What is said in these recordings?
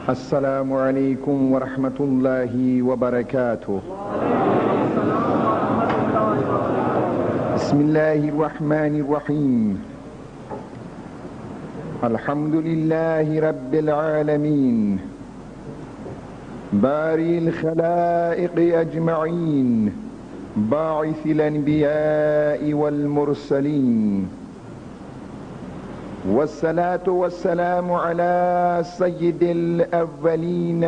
السلام علیکم ورحمۃ اللہ وبرکاتہ۔ بسم اللہ الرحمن الرحیم۔ الحمد للہ رب العالمین باری الخلائق اجمعین باعث الانبیاء والمرسلین، والصلاة والسلام على سید الاولین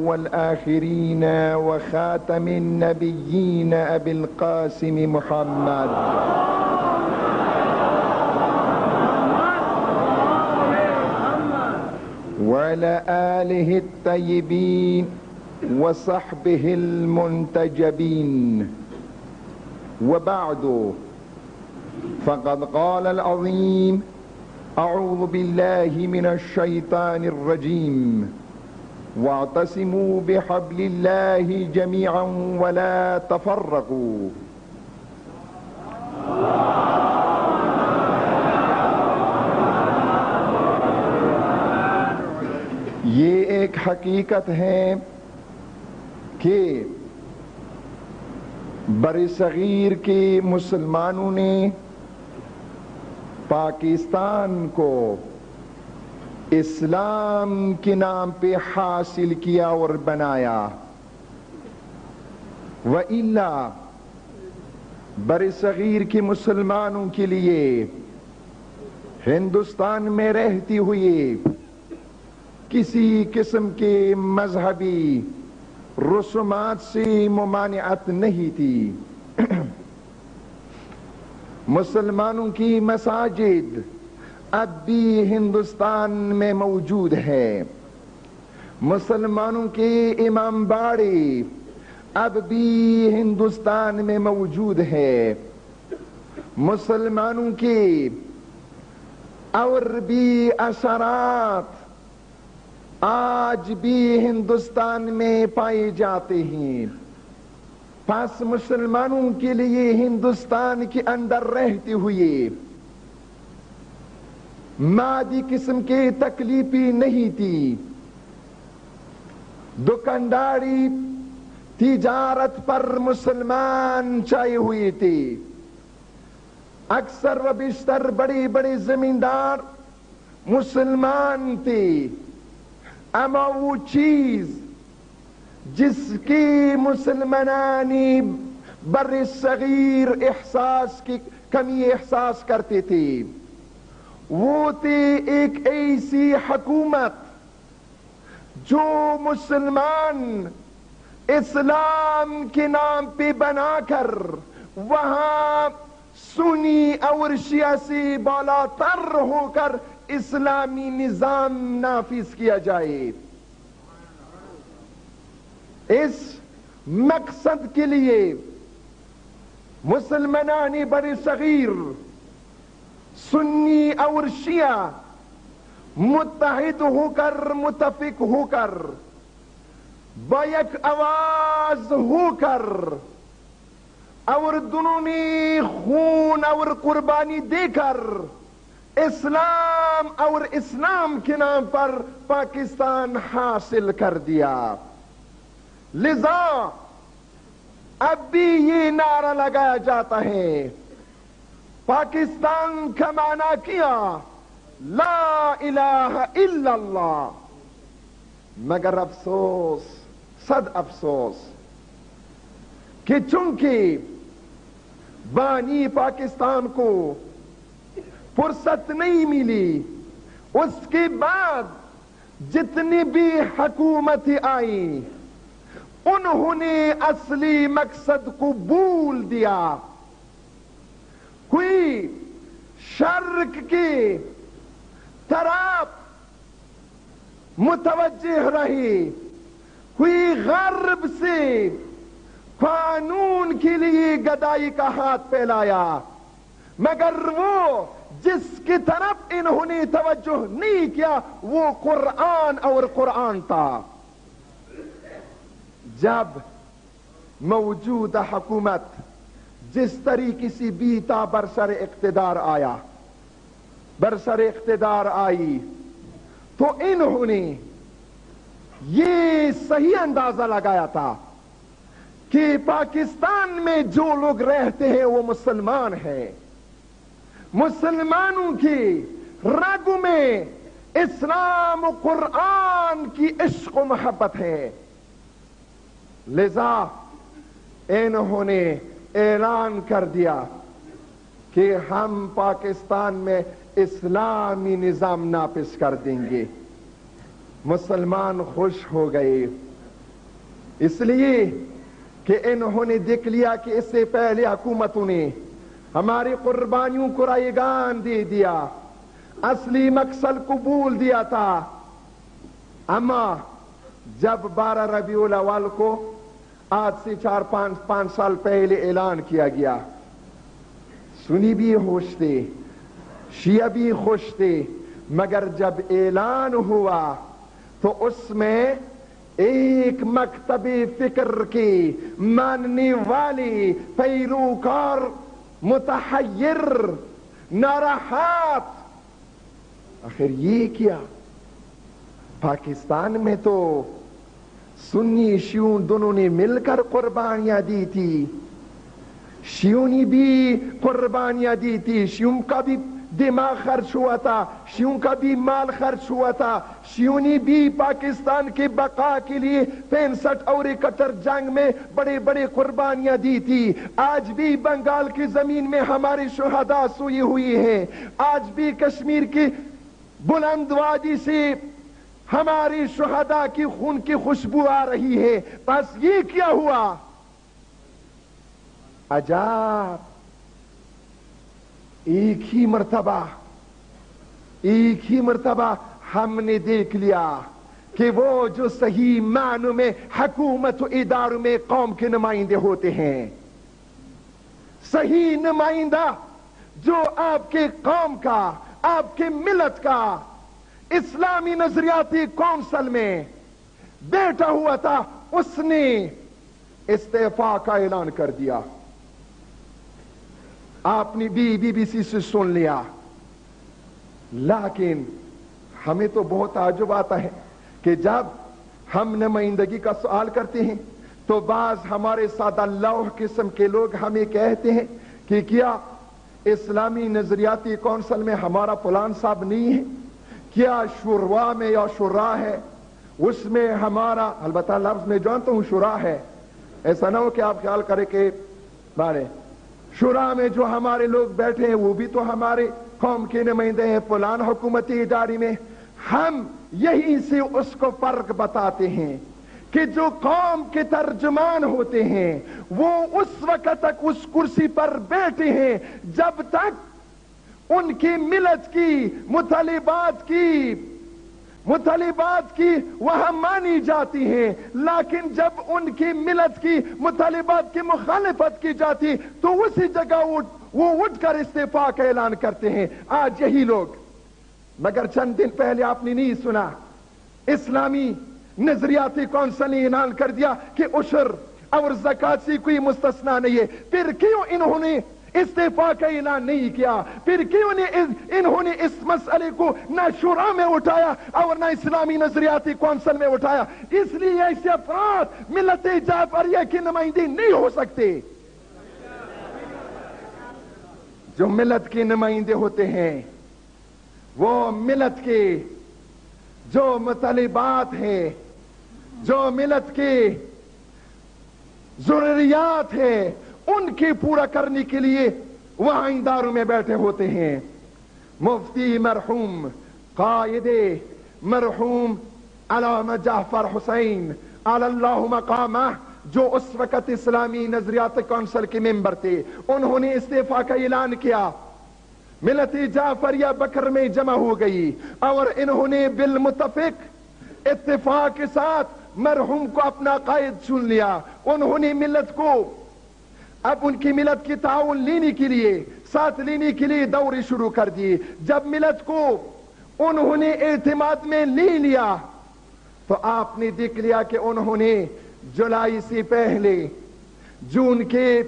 والآخرین وخاتم النبیین ابی القاسم محمد وعلى آلہ الطیبین وصحبہ المنتجبین، وبعد فقد قال العظیم اعوذ باللہ من الشیطان الرجیم، واعتصموا بحبل اللہ جمیعا ولا تفرقوا۔ یہ ایک حقیقت ہے کہ برصغیر کے مسلمانوں نے پاکستان کو اسلام کے نام پہ حاصل کیا اور بنایا، وَإِلَّا برصغیر کے مسلمانوں کے لیے ہندوستان میں رہتی ہوئی کسی قسم کے مذہبی رسومات سے ممانعت نہیں تھی۔ مسلمانوں کی مساجد اب بھی ہندوستان میں موجود ہے، مسلمانوں کے امام باڑے اب بھی ہندوستان میں موجود ہے، مسلمانوں کے اور بھی اثرات آج بھی ہندوستان میں پائے جاتے ہیں۔ پس مسلمانوں کے لیے ہندوستان کے اندر رہتے ہوئے مادی قسم کی تکلیفیں نہیں تھی، دکانداری تجارت پر مسلمان چائے ہوئے تھے، اکثر و بیشتر بڑے بڑے زمیندار مسلمان تھے، اما وہ چیز جس کی مسلمانانی بر صغیر احساس کی کمی احساس کرتے تھے، وہ تھی ایک ایسی حکومت جو مسلمان اسلام کے نام پہ بنا کر وہاں سنی اور شیعہ سے بالا تر ہو کر اسلامی نظام نافذ کیا جائے۔ اس مقصد کے لیے مسلمانان بر صغیر سنی اور شیعہ متحد ہو کر متفق ہو کر بیک آواز ہو کر اور دونوں نے خون اور قربانی دے کر اسلام اور اسلام کے نام پر پاکستان حاصل کر دیا۔ لذا اب بھی یہ نعرہ لگایا جاتا ہے، پاکستان کا معنی کیا لا الہ الا اللہ، مگر افسوس صد افسوس کہ چونکہ بانی پاکستان کو فرصت نہیں ملی، اس کے بعد جتنی بھی حکومتیں آئیں انہوں نے اصلی مقصد کو بھول دیا۔ کوئی شرق کی طرف متوجہ رہی، کوئی غرب سے قانون کے لیے گدائی کا ہاتھ پھیلایا، مگر وہ جس کی طرف انہوں نے توجہ نہیں کیا وہ قرآن اور قرآن تھا. جب موجودہ حکومت جس طریقے سے بھی تھا برسر اقتدار آئی تو انہوں نے یہ صحیح اندازہ لگایا تھا کہ پاکستان میں جو لوگ رہتے ہیں وہ مسلمان ہیں, مسلمانوں کی رگوں میں اسلام و قرآن کی عشق و محبت ہے. لذا انہوں نے اعلان کر دیا کہ ہم پاکستان میں اسلامی نظام نافذ کر دیں گے. مسلمان خوش ہو گئے اس لیے کہ انہوں نے دیکھ لیا کہ اس سے پہلے حکومتوں نے ہماری قربانیوں کو رائگان دے دیا, اصلی مقصد قبول دیا تھا. اما جب 12 ربیع الاول کو آج سے 4-5 سال پہلے اعلان کیا گیا, سنی بھی خوش تھے, شیعہ بھی خوش تھے, مگر جب اعلان ہوا تو اس میں ایک مکتب فکر کی ماننے والی پیروکار متحیر ناراحت. آخر یہ کیا؟ پاکستان میں تو سنی شیعوں دونوں نے مل کر قربانیاں دی تھی, شیعوں نے بھی قربانیاں دی تھی, شیعوں کا بھی دماغ خرچ ہوا تھا, شیعوں کا بھی مال خرچ ہوا تھا, شیعوں نے بھی پاکستان کی بقا کے لیے 65 اور 71 جنگ میں بڑے بڑے قربانیاں دی تھی. آج بھی بنگال کی زمین میں ہمارے شہداء سوئے ہوئی ہیں, آج بھی کشمیر کی بلند وادی سے ہماری شہداء کی خون کی خوشبو آ رہی ہے. بس یہ کیا ہوا؟ عجاب, ایک ہی مرتبہ ہم نے دیکھ لیا کہ وہ جو صحیح معنوں میں حکومت و اداروں میں قوم کے نمائندے ہوتے ہیں, صحیح نمائندہ جو آپ کے قوم کا, آپ کے ملت کا اسلامی نظریاتی کونسل میں بیٹھا ہوا تھا, اس نے استعفا کا اعلان کر دیا. آپ نے بی بی سی سے سن لیا. لیکن ہمیں تو بہت تعجب آتا ہے کہ جب ہم نمائندگی کا سوال کرتے ہیں تو بعض ہمارے سادہ لوح قسم کے لوگ ہمیں کہتے ہیں کہ کیا اسلامی نظریاتی کونسل میں ہمارا فلان صاحب نہیں ہے, کیا شورا میں یا شورا ہے اس میں ہمارا, البتہ لفظ میں جانتا ہوں شورا ہے, ایسا نہ ہو کہ آپ خیال کریں کہ بارے شورا میں جو ہمارے لوگ بیٹھے ہیں وہ بھی تو ہمارے قوم کے نمائندے ہیں فلان حکومتی ادارے میں. ہم یہی سے اس کو فرق بتاتے ہیں کہ جو قوم کے ترجمان ہوتے ہیں وہ اس وقت تک اس کرسی پر بیٹھے ہیں جب تک ان کی ملت کی مطالبات کی وہاں مانی جاتی ہیں, لیکن جب ان کی ملت کی مطالبات کی مخالفت کی جاتی تو اسی جگہ وہ اٹھ کر استعفا کا اعلان کرتے ہیں. آج یہی لوگ, مگر چند دن پہلے آپ نے نہیں سنا اسلامی نظریاتی کونسل نے اعلان کر دیا کہ عشر اور زکات سے کوئی مستثنا نہیں ہے. پھر کیوں انہوں نے استعفا کا اعلان نہیں کیا؟ پھر کیوں انہوں نے اس مسئلے کو نہ شورا میں اٹھایا اور نہ اسلامی نظریاتی کونسل میں اٹھایا؟ اس لیے ایسے افراد ملت جعفریہ کے نمائندے نہیں ہو سکتے. جو ملت کے نمائندے ہوتے ہیں وہ ملت کے جو مطالبات ہیں, جو ملت کے ضروریات ہیں, ان کی پورا کرنے کے لیے وہاں اداروں میں بیٹھے ہوتے ہیں. مفتی مرحوم قائد مرحوم علامہ جعفر حسین علی اللہ مقامہ, جو اس وقت اسلامی نظریات کونسل کے ممبر تھے, انہوں نے استعفا کا اعلان کیا. ملت جعفریہ بکر میں جمع ہو گئی اور انہوں نے بالمتفق اتفاق کے ساتھ مرحوم کو اپنا قائد چن لیا. انہوں نے ملت کو اب ان کی ملت کی تعاون لینے کے لیے ساتھ لینے کے لیے دورے شروع کر دیے. جب ملت کو انہوں نے اعتماد میں لے لیا تو آپ نے دیکھ لیا کہ انہوں نے جولائی سے پہلے جون کے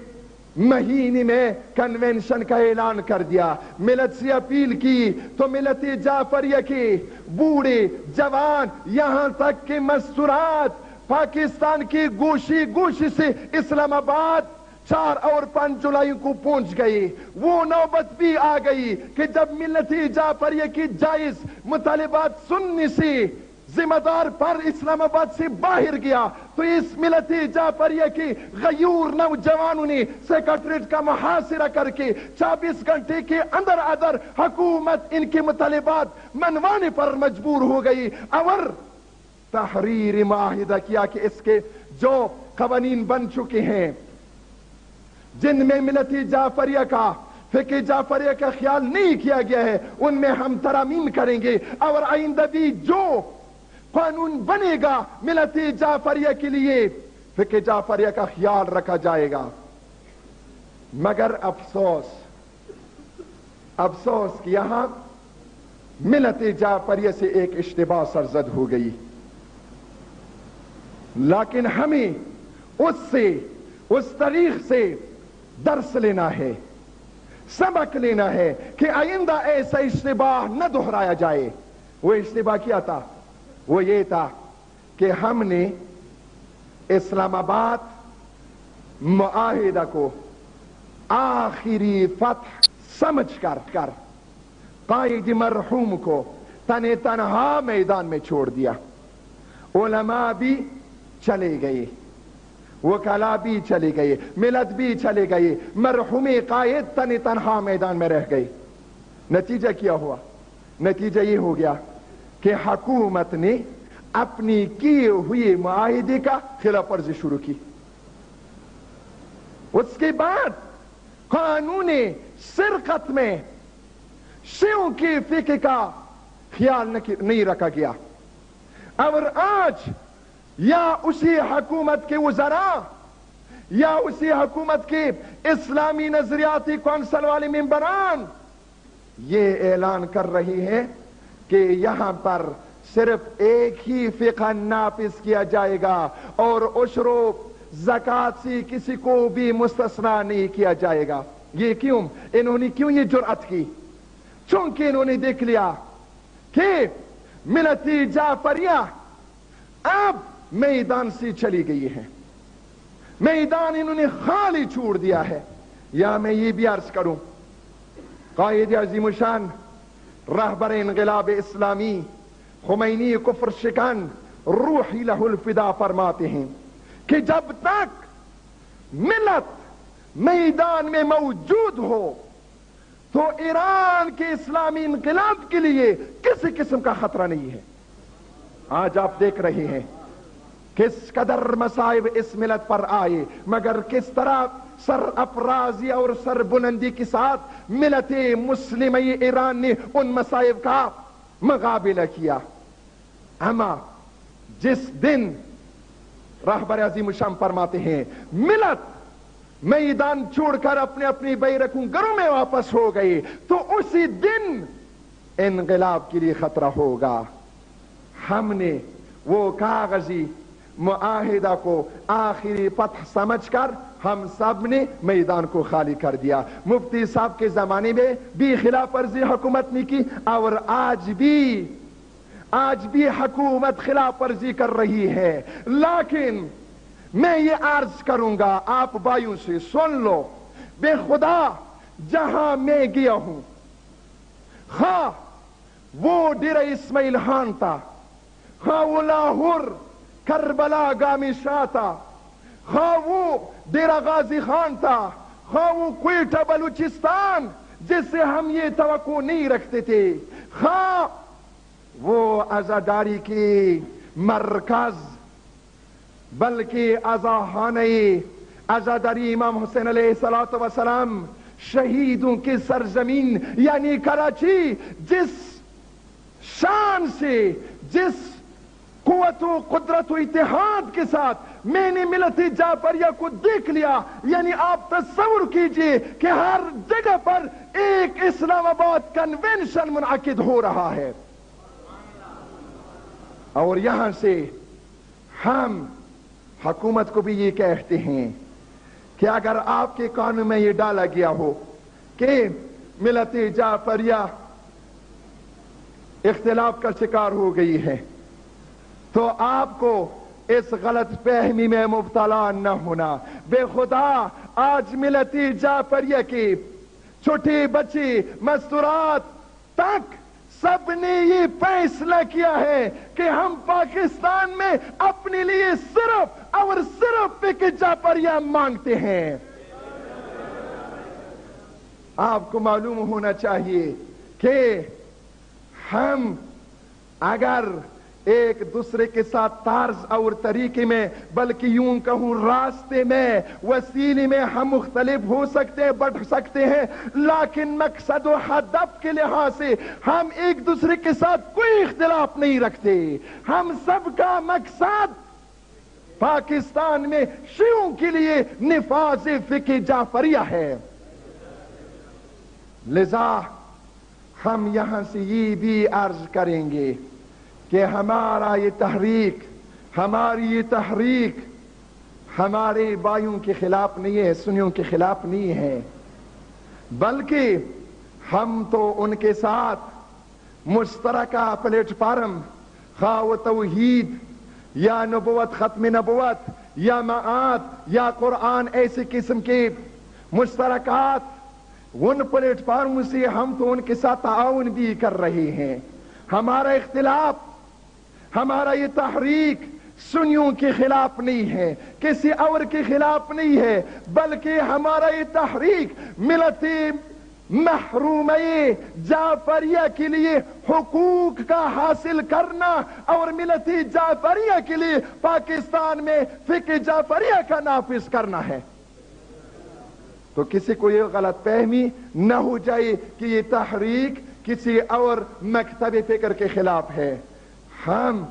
مہینے میں کنونشن کا اعلان کر دیا. ملت سے اپیل کی تو ملت جعفریہ کے بوڑھے جوان یہاں تک کہ مستورات پاکستان کی گوشی گوشی سے اسلام آباد 4 اور 5 جولائی کو پہنچ گئی. وہ نوبت بھی آ گئی کہ جب ملت جعفریہ کی جائز مطالبات سننے سے ذمہ دار پر اسلام آباد سے باہر گیا تو اس ملت جعفریہ کی غیور نوجوانوں نے سیکریٹریٹ کا محاصرہ کر کے 24 گھنٹے کے اندر حکومت ان کے مطالبات منوانے پر مجبور ہو گئی اور تحریر معاہدہ کیا کہ اس کے جو قوانین بن چکے ہیں جن میں ملت جعفریہ کا فقہ جعفریہ کا خیال نہیں کیا گیا ہے ان میں ہم ترامیم کریں گے اور آئندہ بھی جو قانون بنے گا ملت جعفریہ کے لیے فقہ جعفریہ کا خیال رکھا جائے گا. مگر افسوس کہ یہاں ملت جعفریہ سے ایک اشتباہ سرزد ہو گئی. لیکن ہمیں اس تاریخ سے درس لینا ہے, سبق لینا ہے کہ آئندہ ایسا اشتباہ نہ دہرایا جائے. وہ اشتباہ کیا تھا؟ وہ یہ تھا کہ ہم نے اسلام آباد معاہدہ کو آخری فتح سمجھ کر قائد مرحوم کو تنہا میدان میں چھوڑ دیا. علماء بھی چلے گئے, وکلاء بھی چلے گئے, ملت بھی چلے گئے, مرحوم قائد تنہا میدان میں رہ گئے. نتیجہ کیا ہوا؟ نتیجہ یہ ہو گیا کہ حکومت نے اپنی کیے ہوئے معاہدے کا خلاف ورزی شروع کی. اس کے بعد قانون سرقت میں شیعوں کی فقہ کا خیال نہیں رکھا گیا. اور آج یا اسی حکومت کے وزراء یا اسی حکومت کے اسلامی نظریاتی کونسل والے ممبران یہ اعلان کر رہی ہیں کہ یہاں پر صرف ایک ہی فقہ نافذ کیا جائے گا اور عشر و زکوٰۃ سے کسی کو بھی مستثنی نہیں کیا جائے گا. یہ کیوں؟ انہوں نے کیوں یہ جرأت کی؟ چونکہ انہوں نے دیکھ لیا کہ ملت جعفریہ اب میدان سے چلی گئی ہے, میدان انہوں نے خالی چھوڑ دیا ہے. یا میں یہ بھی عرض کروں, قائد عظیم الشان رہبر انقلاب اسلامی خمینی کفر شکن روحی لہ الفدا فرماتے ہیں کہ جب تک ملت میدان میں موجود ہو تو ایران کے اسلامی انقلاب کے لیے کسی قسم کا خطرہ نہیں ہے. آج آپ دیکھ رہے ہیں کس قدر مصائب اس ملت پر آئے, مگر کس طرح سر افرازی اور سر بلندی کے ساتھ ملت مسلمہ ایران نے ان مصائب کا مقابلہ کیا. اما جس دن رہبر عظیم الشان فرماتے ہیں ملت میدان چھوڑ کر اپنے اپنی بیرکوں گھروں میں واپس ہو گئی تو اسی دن انقلاب کے لیے خطرہ ہوگا. ہم نے وہ کاغذی معاہدہ کو آخری فتح سمجھ کر ہم سب نے میدان کو خالی کر دیا. مفتی صاحب کے زمانے میں بھی خلاف ورزی حکومت نے کی اور آج بھی حکومت خلاف ورزی کر رہی ہے. لیکن میں یہ عرض کروں گا آپ بھائیوں سے, سن لو, بے خدا جہاں میں گیا ہوں, خواہ وہ ڈیرہ اسماعیل خان تھا, خواہ وہ لاہور کربلا گامی شاہ تھا, خواہ وہ ڈیرہ غازی خان تھا, خواہ وہ کوئٹہ بلوچستان جس سے ہم یہ توقع نہیں رکھتے تھے, خواہ وہ عزاداری کی مرکز بلکہ عزاخانہ عزاداری امام حسین علیہ السلام شہیدوں کی سرزمین یعنی کراچی, جس شان سے, جس قوت و قدرت و اتحاد کے ساتھ میں نے ملت جعفریہ کو دیکھ لیا. یعنی آپ تصور کیجئے کہ ہر جگہ پر ایک اسلام آباد کنونشن منعقد ہو رہا ہے، اور یہاں سے ہم حکومت کو بھی یہ کہتے ہیں کہ اگر آپ کے قانون میں یہ ڈالا گیا ہو کہ ملت جعفریہ اختلاف کا شکار ہو گئی ہے، تو آپ کو اس غلط فہمی میں مبتلا نہ ہونا. بے خدا آج ملت جعفریہ کی چھوٹی بچی مستورات تک سب نے یہ فیصلہ کیا ہے کہ ہم پاکستان میں اپنے لیے صرف اور صرف فقہ جعفریہ مانگتے ہیں. آپ کو معلوم ہونا چاہیے کہ ہم اگر ایک دوسرے کے ساتھ طرز اور طریقے میں، بلکہ یوں کہوں راستے میں، وسیلے میں ہم مختلف ہو سکتے ہیں، بڑھ سکتے ہیں، لیکن مقصد و ہدف کے لحاظ سے ہم ایک دوسرے کے ساتھ کوئی اختلاف نہیں رکھتے. ہم سب کا مقصد پاکستان میں شیعوں کے لیے نفاذ فقہ جعفریہ ہے. لذا ہم یہاں سے یہ بھی عرض کریں گے کہ ہماری یہ تحریک ہمارے بھائیوں کے خلاف نہیں ہے، سنیوں کے خلاف نہیں ہے، بلکہ ہم تو ان کے ساتھ مشترکہ پلیٹ فارم، خواہ و توحید یا نبوت، ختم نبوت یا معاد یا قرآن، ایسے قسم کے مشترکات، ان پلیٹ فارم سے ہم تو ان کے ساتھ تعاون بھی کر رہے ہیں. ہمارا اختلاف، ہمارا یہ تحریک سنیوں کے خلاف نہیں ہے، کسی اور کے خلاف نہیں ہے، بلکہ ہمارا یہ تحریک ملت محرومہ جعفریہ کے لیے حقوق کا حاصل کرنا اور ملت جعفریہ کے لیے پاکستان میں فقہ جعفریہ کا نافذ کرنا ہے. تو کسی کو یہ غلط فہمی نہ ہو جائے کہ یہ تحریک کسی اور مکتب فکر کے خلاف ہے. ہم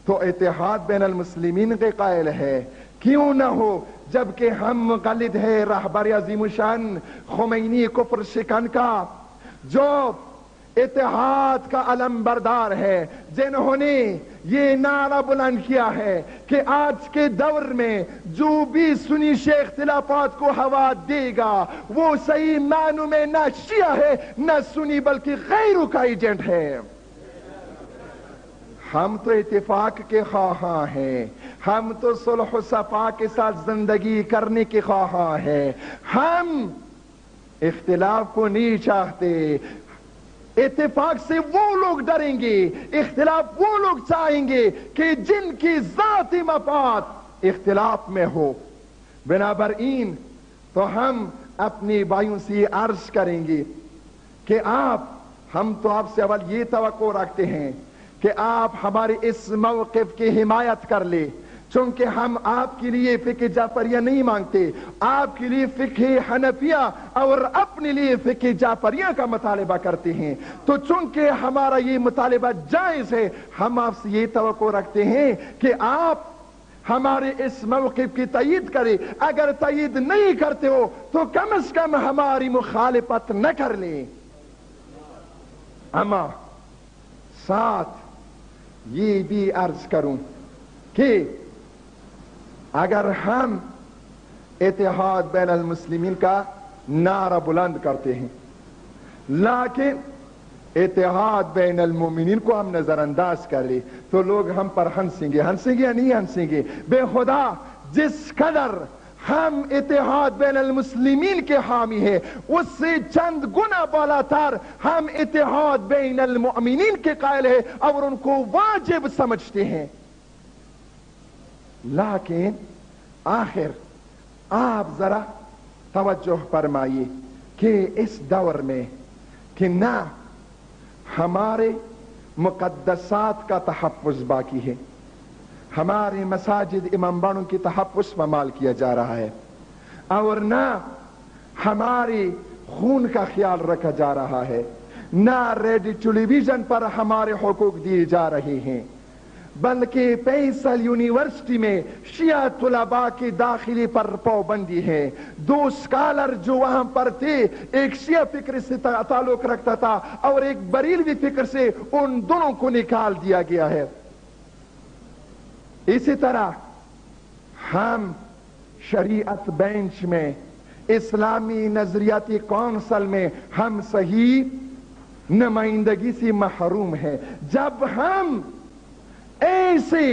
تو اتحاد بین المسلمین کے قائل ہے، کیوں نہ ہو، جبکہ ہم مقلد ہے رہبر عظیم الشان خمینی کفر شکن کا، جو اتحاد کا علم بردار ہے، جنہوں نے یہ نعرہ بلند کیا ہے کہ آج کے دور میں جو بھی سنی شیعہ اختلافات کو ہوا دے گا وہ صحیح معنوں میں نہ شیعہ ہے نہ سنی بلکہ غیروں کا ایجنٹ ہے. ہم تو اتفاق کے خواہاں ہیں، ہم تو صلح و صفا کے ساتھ زندگی کرنے کے خواہاں ہیں، ہم اختلاف کو نہیں چاہتے. اتفاق سے وہ لوگ ڈریں گے، اختلاف وہ لوگ چاہیں گے کہ جن کی ذاتی مفاد اختلاف میں ہو. بنابراین تو ہم اپنی بھائیوں سے عرض کریں گے کہ ہم تو آپ سے اول یہ توقع رکھتے ہیں کہ آپ ہمارے اس موقف کی حمایت کر لیں، چونکہ ہم آپ کے لیے فقہ جعفریہ نہیں مانگتے، آپ کے لیے فقہ حنفیہ اور اپنے لیے فقہ جعفریہ کا مطالبہ کرتے ہیں. تو چونکہ ہمارا یہ مطالبہ جائز ہے، ہم آپ سے یہ توقع رکھتے ہیں کہ آپ ہمارے اس موقف کی تائید کریں. اگر تائید نہیں کرتے ہو تو کم از کم ہماری مخالفت نہ کر لیں. اما ساتھ یہ بھی عرض کروں کہ اگر ہم اتحاد بین المسلمین کا نعرہ بلند کرتے ہیں لیکن اتحاد بین المومنین کو ہم نظر انداز کر لیں تو لوگ ہم پر ہنسیں گے یا نہیں ہنسیں گے؟ بے خدا جس قدر ہم اتحاد بین المسلمین کے حامی ہیں اس سے چند گنا بالا تر ہم اتحاد بین المؤمنین کے قائل ہیں اور ان کو واجب سمجھتے ہیں. لیکن آخر آپ ذرا توجہ فرمائیے کہ اس دور میں کہ نہ ہمارے مقدسات کا تحفظ باقی ہے، ہمارے مساجد امام باڑوں کی تحفظ پامال کیا جا رہا ہے، اور نہ ہمارے خون کا خیال رکھا جا رہا ہے، نہ ریڈیو ٹیلی ویژن پر ہمارے حقوق دیے جا رہے ہیں، بلکہ فیصل یونیورسٹی میں شیعہ طلباء کی داخلی پر پابندی ہے. 2 اسکالر جو وہاں پر تھے، ایک شیعہ فکر سے تعلق رکھتا تھا اور ایک بریلوی فکر سے، ان دونوں کو نکال دیا گیا ہے. اسی طرح ہم شریعت بینچ میں، اسلامی نظریاتی کونسل میں ہم صحیح نمائندگی سے محروم ہیں. جب ہم ایسے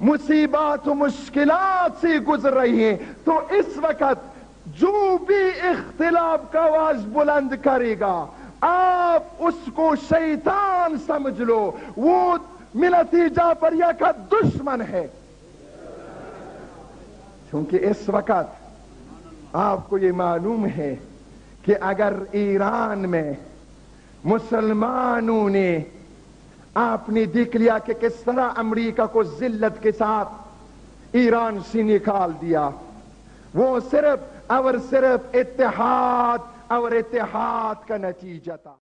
مصیبات و مشکلات سے گزر رہے ہیں تو اس وقت جو بھی اختلاف کا آواز بلند کرے گا، آپ اس کو شیطان سمجھ لو، وہ ملت جعفریہ کا دشمن ہے. کیونکہ اس وقت آپ کو یہ معلوم ہے کہ اگر ایران میں مسلمانوں نے آپ نے دیکھ لیا کہ کس طرح امریکہ کو ذلت کے ساتھ ایران سے نکال دیا، وہ صرف اور صرف اتحاد اور اتحاد کا نتیجہ تھا.